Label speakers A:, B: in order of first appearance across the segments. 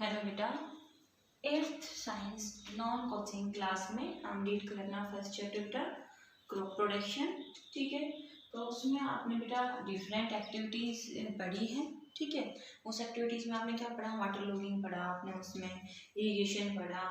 A: Hello बेटा, 8th science non coaching class में हम रीड करना फर्स्ट चैप्टर बेटा क्रॉप प्रोडक्शन। ठीक है, तो उसमें आपने बेटा डिफरेंट एक्टिविटीज़ पढ़ी हैं। ठीक है, उस एक्टिविटीज़ में आपने क्या पढ़ा, वाटर लॉगिंग पढ़ा आपने, उसमें इरिगेशन पढ़ा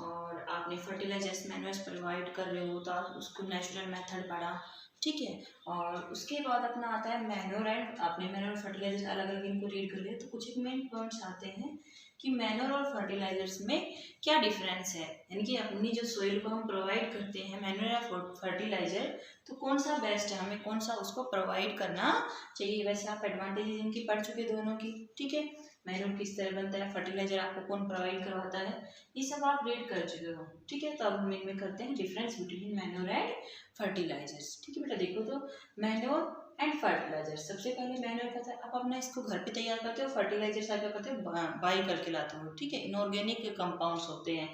A: और आपने फर्टिलाइजर्स मैन्यूअर्स प्रोवाइड कर रहे हो तो उसको नेचुरल मेथड पढ़ा। ठीक है, और उसके बाद अपना आता है मैन्योर एंड आपने मैन्योर फर्टिलाइजर्स अलग अलग इनको रीड कर लिया। तो कुछ एक मेन पॉइंट्स आते हैं कि मैन्योर और फर्टिलाइजर्स में क्या डिफरेंस है, यानी कि अपनी जो सोइल को हम प्रोवाइड करते हैं मैन्योर या फर्टिलाइजर, तो कौन सा बेस्ट है, हमें कौन सा उसको प्रोवाइड करना चाहिए। वैसे आप एडवांटेजेस इनकी पढ़ चुके दोनों की। ठीक है, मैन्योर किस तरह बनता है, फर्टिलाइजर आपको कौन प्रोवाइड करवाता है, ये सब आप रीड कर चुके हो। ठीक है, तो अब हम इनमें करते हैं difference between manure and fertilisers. ठीक है बेटा, देखो तो मैन्योर एंड फर्टिलाइजर, सबसे पहले मैन्योर कहता है आप अपना इसको घर पे तैयार करते हो, फर्टिलाइजर क्या करते हो, बाई करके लाते हो। ठीक है, इनऑर्गेनिक कंपाउंड्स होते हैं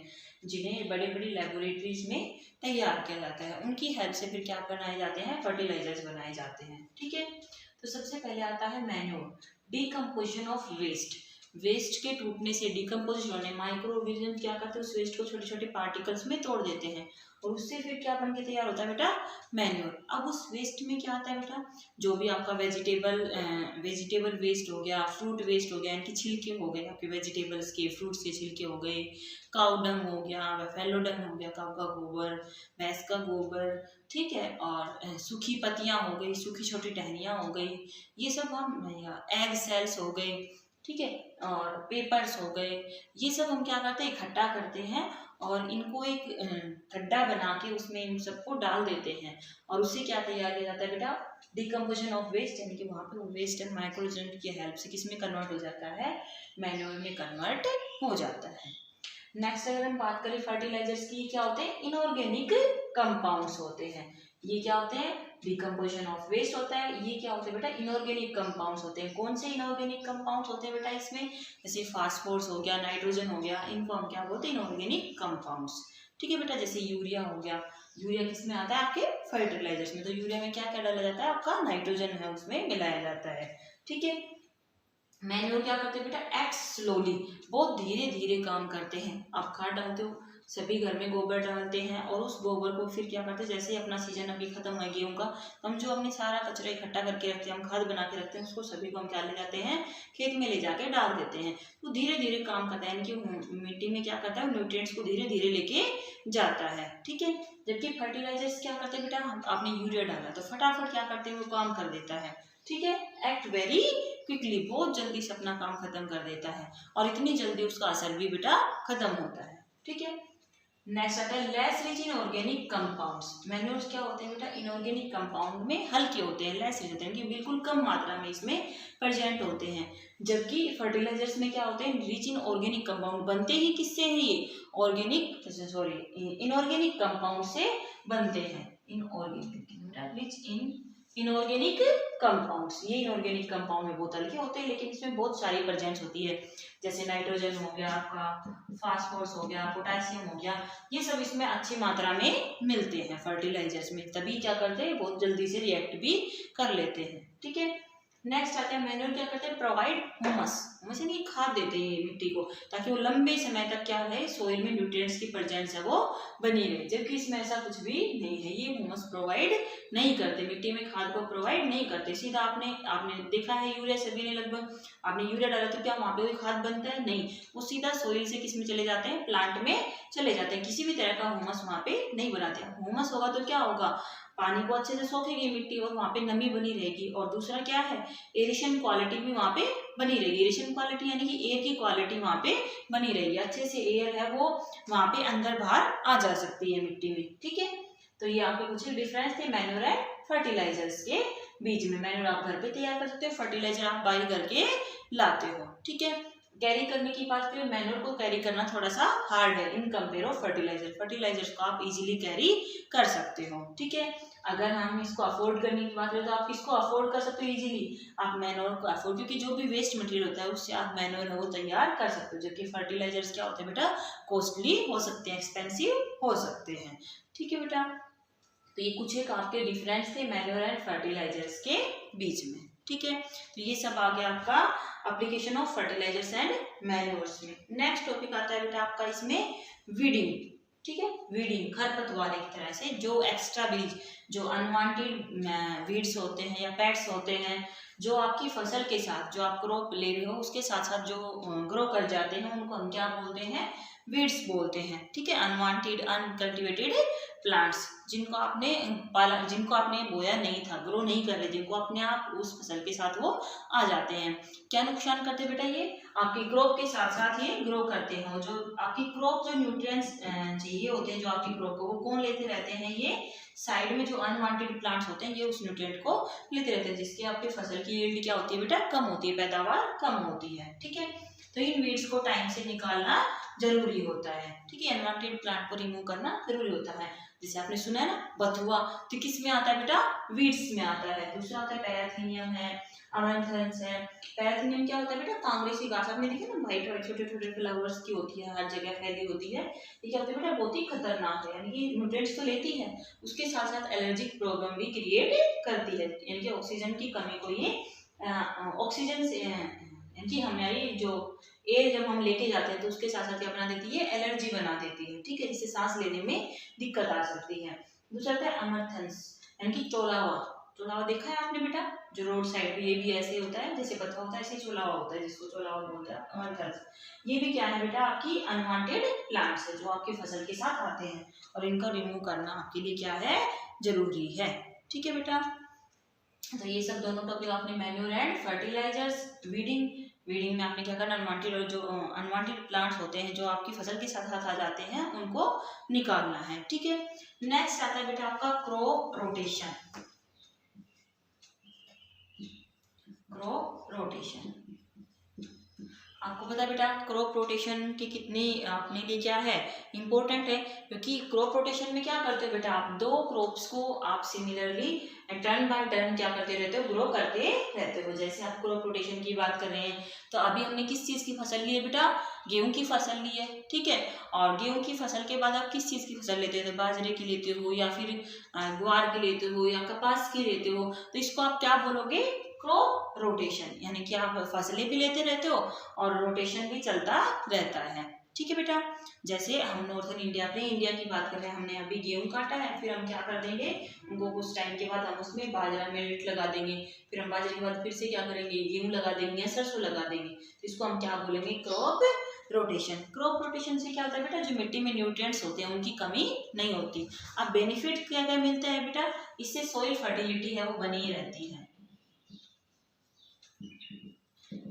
A: जिन्हें बड़ी बड़ी लेबोरेटरीज में तैयार किया जाता है, उनकी हेल्प से फिर क्या बनाए जाते हैं, फर्टिलाइजर्स बनाए जाते हैं। ठीक है, तो सबसे पहले आता है manure, decomposition of waste, waste के टूटने से डिकम्पोज होने, माइक्रो ऑर्गेनिज्म क्या करते हैं, उस वेस्ट को छोटे छोटे पार्टिकल्स में तोड़ देते हैं और उससे फिर क्या बन के तैयार होता है बेटा, मैन्योर। अब उस वेस्ट में क्या आता है बेटा, जो भी आपका वेजिटेबल वेस्ट हो गया, फ्रूट वेस्ट हो गया, इनके छिलके हो गए आपके वेजिटेबल्स के, फ्रूट्स के छिलके हो गए, काउ डंग हो गया, फैलो डंग हो गया, काउ का गोबर, भैंस का गोबर, ठीक है, और सूखी पत्तियां हो गई, सूखी छोटी टहनियाँ हो गई, ये सब हम, एग सेल्स हो गए, ठीक है, और पेपर्स हो गए, ये सब हम क्या करते हैं, इकट्ठा करते हैं और इनको एक गड्ढा बना के उसमें इन सबको डाल देते हैं और उससे क्या तैयार किया जाता है बेटा, डिकम्पोजिशन ऑफ वेस्ट, यानी कि वहाँ पे वो वेस्ट एंड माइक्रोजेंट की हेल्प से किस में कन्वर्ट हो जाता है, मैन्योर में कन्वर्ट हो जाता है। नेक्स्ट अगर हम बात करें फर्टिलाइजर्स की, क्या होते हैं, इनऑर्गेनिक कंपाउंड्स होते हैं। ये क्या होते हैं, डिकम्पोजिशन ऑफ वेस्ट होता है, ये क्या होते हैं बेटा, इनऑर्गेनिक कंपाउंड्स होते हैं। कौन से इनऑर्गेनिक कंपाउंड्स होते हैं बेटा इसमें, जैसे फास्फोरस हो गया, नाइट्रोजन हो गया, इनको हम क्या बोलते हैं, इनऑर्गेनिक कंपाउंड्स। ठीक है बेटा, जैसे यूरिया हो गया, यूरिया किस में आता है, आपके फर्टिलाइजर्स में, तो यूरिया में क्या क्या डाला जाता है, आपका नाइट्रोजन है उसमें मिलाया जाता है। ठीक है, मैन्योर क्या करते हैं बेटा, एक्ट स्लोली, बहुत धीरे धीरे काम करते हैं। आप खाद डालते हो, सभी घर में गोबर डालते हैं और उस गोबर को फिर क्या करते हैं, जैसे ही अपना सीजन अभी खत्म हो गेहूं का, हम जो अपने सारा कचरा इकट्ठा करके रखते हैं, हम खाद बना के रखते हैं, उसको सभी को हम क्या ले जाते हैं, खेत में ले जाके डाल देते हैं। तो धीरे धीरे काम करता है, यानी कि मिट्टी में क्या करता है, न्यूट्रिएंट्स को धीरे धीरे लेके जाता है। ठीक है, जबकि फर्टिलाइजर्स क्या करते हैं बेटा, आपने यूरिया डाला तो फटाफट क्या करते हैं, वो काम कर देता है। ठीक है, एक्ट वेरी क्विकली, बहुत जल्दी से अपना काम खत्म कर देता है और इतनी जल्दी उसका असर भी बेटा खत्म होता है। ठीक है, नेक्स्ट आता है less rich in organic compounds. Manures क्या होते हैं बेटा, इनऑर्गेनिक कंपाउंड में हल्के होते हैं, लेस रिच होते हैं, कि बिल्कुल कम मात्रा में इसमें प्रेजेंट होते हैं। जबकि फर्टिलाइजर्स में क्या होते हैं, रिच इन ऑर्गेनिक कंपाउंड, बनते ही किससे हैं, ये इनऑर्गेनिक कंपाउंड से बनते हैं। Inorganic rich in inorganic compounds, ये इनऑर्गेनिक कंपाउंड में बहुत हल्के होते हैं लेकिन इसमें बहुत सारी प्रेजेंस होती है, जैसे नाइट्रोजन हो गया आपका, फास्फोरस हो गया, पोटेशियम हो गया, ये सब इसमें अच्छी मात्रा में मिलते हैं फर्टिलाइजर्स में, तभी क्या करते हैं, बहुत जल्दी से रिएक्ट भी कर लेते हैं। ठीक है, नेक्स्ट आते हैं मैन्योर क्या करते हैं, प्रोवाइड ह्यूमस, ह्यूमस यानी खाद देते हैं मिट्टी को, ताकि वो लंबे समय तक क्या है, सोइल में न्यूट्रिएंट्स की प्रेजेंस है वो बनी रहे। जबकि इसमें ऐसा कुछ भी नहीं है, ये ह्यूमस प्रोवाइड नहीं करते, मिट्टी में खाद को प्रोवाइड नहीं करते। सीधा आपने देखा है यूरिया सभी ने लगभग, आपने यूरिया डाला तो क्या वहाँ पे कोई खाद बनता है, नहीं, वो सीधा सोइल से किस में चले जाते हैं, प्लांट में चले जाते हैं, किसी भी तरह का ह्यूमस वहाँ पे नहीं बनाते। ह्यूमस होगा तो क्या होगा, पानी को अच्छे से सोखेगी मिट्टी और वहाँ पे नमी बनी रहेगी, और दूसरा क्या है, एरेशन क्वालिटी भी वहाँ पे बनी रहेगी। एरेशन क्वालिटी यानी कि एयर की क्वालिटी वहाँ पे बनी रहेगी, अच्छे से एयर है वो वहाँ पे अंदर बाहर आ जा सकती है मिट्टी में। ठीक है, तो ये आपके कुछ डिफरेंस थे मैन्योर एंड फर्टिलाइजर्स के बीच में। मैन्योर आप घर पे तैयार कर सकते हो, फर्टिलाइजर आप बाई करके लाते हो। ठीक है, कैरी करने की बात करें, मैन्योर को कैरी करना थोड़ा सा हार्ड है in compare of fertiliser, fertilisers को आप इजीली कैरी कर सकते हो। ठीक है, अगर हम इसको अफोर्ड करने की बात करें तो आप किसको अफोर्ड कर सकते हो इजीली, आप मैन्योर को अफोर्ड, क्योंकि जो भी वेस्ट मटेरियल होता है उससे आप मैन्योर है वो तैयार कर सकते हो। जबकि फर्टिलाइजर्स क्या होते हैं बेटा, कॉस्टली हो सकते हैं, एक्सपेंसिव हो सकते हैं। ठीक है बेटा, तो ये कुछ एक आपके डिफरेंस थे मैन्योर एंड फर्टिलाइजर्स के बीच में। ठीक है, तो ये सब आ गया आपका application of fertilisers and manures में। नेक्स्ट टॉपिक आता है बेटा आपका इसमें वीडिंग, ठीक है। वीडिंग खरपतवार एक तरह से जो एक्स्ट्रा बीज, जो अनवांटेड वीड्स होते हैं या पेट्स होते हैं जो आपकी फसल के साथ, जो आप क्रॉप ले रहे हो उसके साथ साथ जो ग्रो कर जाते हैं उनको हम क्या बोलते हैं, वीड्स बोलते हैं, ठीक है। अनवांटेड अनकल्टिवेटेड प्लांट्स जिनको आपने पाला, जिनको आपने बोया नहीं था, ग्रो नहीं कर रहे, जिनको अपने आप उस फसल के साथ वो आ जाते हैं। क्या नुकसान करते बेटा, ये आपकी क्रॉप के साथ साथ ये ग्रो करते हैं। जो आपकी क्रॉप जो न्यूट्रिएंट्स चाहिए होते हैं जो आपकी क्रॉप को, वो कौन लेते रहते हैं, ये साइड में जो अनवांटेड प्लांट्स होते हैं ये उस न्यूट्रिएंट को लेते रहते हैं, जिसकी आपकी फसल की यील्ड क्या होती है बेटा, कम होती है, पैदावार कम होती है, ठीक है। तो इन वीड्स को टाइम से निकालना जरूरी होता है, ठीक है। अनवांटेड प्लांट को रिमूव करना जरूरी होता है। जैसे आपने सुना है ना बथुआ, तो किस में आता है बेटा, वीड्स में आता है। दूसरा आता है पैराथीनियम है, अमरंथस है। पैराथीनियम क्या होता है बेटा, कांग्रेसी घास, आपने देखा ना व्हाइट व्हाइट छोटे छोटे फ्लावर्स की होती है, हर जगह फैली होती है। ये क्या होता है बेटा, बहुत ही खतरनाक है, यानी कि न्यूट्रिएंट्स तो लेती है, उसके साथ साथ एलर्जिक प्रॉब्लम भी क्रिएट करती है, यानी कि ऑक्सीजन की कमी को ये ऑक्सीजन से यानी कि हमारी जो एयर जब हम लेके जाते हैं तो उसके साथ साथ क्या बना देती है, एलर्जी बना देती है, ठीक है, जिससे सांस लेने में दिक्कत आ सकती है। दूसरा है अमरंथस यानी कि चोलावा। चोलावा देखा है आपने बेटा, जो रोड साइड पे ये भी ऐसे होता है, जैसे पत्थर होता है ऐसे चोलावा होता है, जिसको चोलावा बोलते हैं। अमरंथस ये भी क्या है बेटा, आपकी अनवांटेड प्लांट्स है जो आपकी फसल के साथ आते हैं और इनका रिमूव करना आपके लिए क्या है, जरूरी है, ठीक है बेटा। तो ये सब दोनों टॉपिक आपने मैन्योर एंड फर्टिलाइजर्स, वीडिंग में आपने क्या करना, अनवांटेड और जो अनवांटेड प्लांट्स होते हैं जो आपकी फसल के साथ साथ आ जाते हैं उनको निकालना है, ठीक है। नेक्स्ट आता है बेटा आपका क्रॉप रोटेशन। क्रॉप रोटेशन आपको पता है बेटा, क्रॉप रोटेशन की कितनी अपने लिए क्या है, इंपॉर्टेंट है, क्योंकि क्रॉप रोटेशन में क्या करते हो बेटा, आप दो क्रॉप्स को आप सिमिलरली टर्न बाय टर्न क्या करते रहते हो, ग्रो करते रहते हो। जैसे आप क्रॉप रोटेशन की बात कर रहे हैं तो अभी हमने किस चीज़ की फसल ली है बेटा, गेहूं की फसल ली है, ठीक है। और गेहूं की फसल के बाद आप किस चीज़ की फसल लेते हो, बाजरे की लेते हो या फिर ग्वार की लेते हो या कपास की लेते हो, तो इसको आप क्या बोलोगे, क्रॉप रोटेशन, यानी कि आप फसलें भी लेते रहते हो और रोटेशन भी चलता रहता है, ठीक है बेटा। जैसे हम नॉर्थन इंडिया की बात कर रहे हैं, हमने अभी गेहूं काटा है, फिर हम क्या कर देंगे, उनको कुछ टाइम के बाद हम उसमें बाजरा मिलेट लगा देंगे, फिर हम बाजरे के बाद फिर से क्या करेंगे, गेहूं लगा देंगे या सरसों लगा देंगे, तो इसको हम क्या बोलेंगे, क्रॉप रोटेशन। क्रॉप रोटेशन से क्या होता है बेटा, जो मिट्टी में न्यूट्रिएंट्स होते हैं उनकी कमी नहीं होती। अब बेनिफिट क्या क्या मिलता है बेटा, इससे सॉइल फर्टिलिटी है वो बनी रहती है,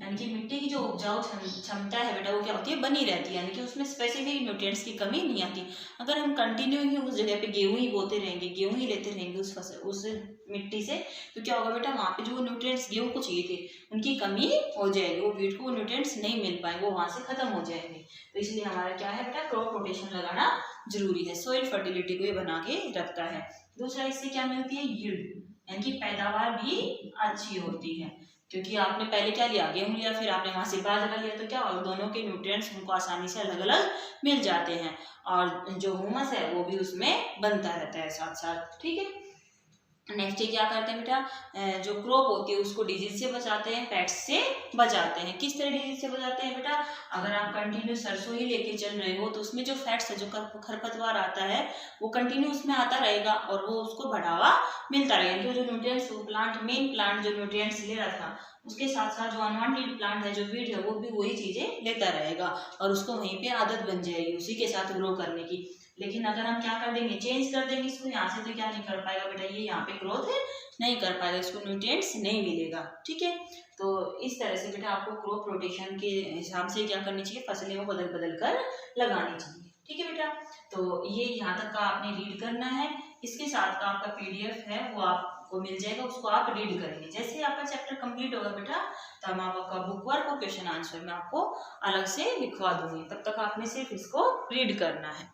A: यानी कि मिट्टी की जो उपजाऊ क्षमता है बेटा वो क्या होती है, बनी रहती है, यानी कि उसमें स्पेसिफिक न्यूट्रिएंट्स की कमी नहीं आती। अगर हम कंटिन्यू ही उस जगह पे गेहूं ही बोते रहेंगे, गेहूं ही लेते रहेंगे उस मिट्टी से, तो क्या होगा बेटा, वहाँ पे जो न्यूट्रिएंट्स गेहूं को चाहिए थे उनकी कमी हो जाएगी, वो वीट को न्यूट्रिएंट्स नहीं मिल पाएंगे, वो वहाँ से खत्म हो जाएंगे। तो इसलिए हमारा क्या है बेटा, क्रॉप रोटेशन लगाना जरूरी है, सॉइल फर्टिलिटी को ये बना के रखता है। दूसरा इससे क्या मिलती है, यील्ड, यानी कि पैदावार भी अच्छी होती है, क्योंकि आपने पहले क्या लिया, गेहूं लिया, फिर आपने वहां से बाजरा लिया, तो क्या और दोनों के न्यूट्रिएंट्स उनको आसानी से अलग अलग मिल जाते हैं और जो ह्यूमस है वो भी उसमें बनता रहता है साथ साथ, ठीक है। नेक्स्ट क्या करते हैं बेटा, जो क्रॉप होती है उसको डिजीज से बचाते हैं, पेट्स से बचाते हैं। किस तरह डिजीज से बचाते हैं बेटा, अगर आप कंटिन्यू सरसों ही लेके चल रहे हो तो उसमें जो फैट्स है, जो खरपतवार आता है वो कंटिन्यू उसमें आता रहेगा और वो उसको बढ़ावा मिलता रहेगा, जो न्यूट्रिएंट्स मेन प्लांट जो न्यूट्रिएंट्स ले रहा था उसके साथ साथ जो अनवांटेड प्लांट है, जो वीड है, वो भी वही चीजें लेता रहेगा और उसको वहीं पे आदत बन जाएगी उसी के साथ ग्रो करने की। लेकिन अगर हम क्या कर देंगे, चेंज कर देंगे इसको यहाँ से, तो क्या नहीं कर पाएगा बेटा, ये यहाँ पे ग्रोथ नहीं कर पाएगा, इसको न्यूट्रिएंट्स नहीं मिलेगा, ठीक है। तो इस तरह से बेटा आपको क्रॉप रोटेशन के हिसाब से क्या करनी चाहिए, फसलें को बदल बदल कर लगानी चाहिए, ठीक है बेटा। तो ये यहाँ तक का आपने रीड करना है, इसके साथ का आपका PDF है वो आपको मिल जाएगा, उसको आप रीड करेंगे। जैसे ही आपका चैप्टर कंप्लीट होगा बेटा तो हम आपका बुक वर्क और क्वेश्चन आंसर में आपको अलग से लिखवा दूंगी, तब तक आपने सिर्फ इसको रीड करना है।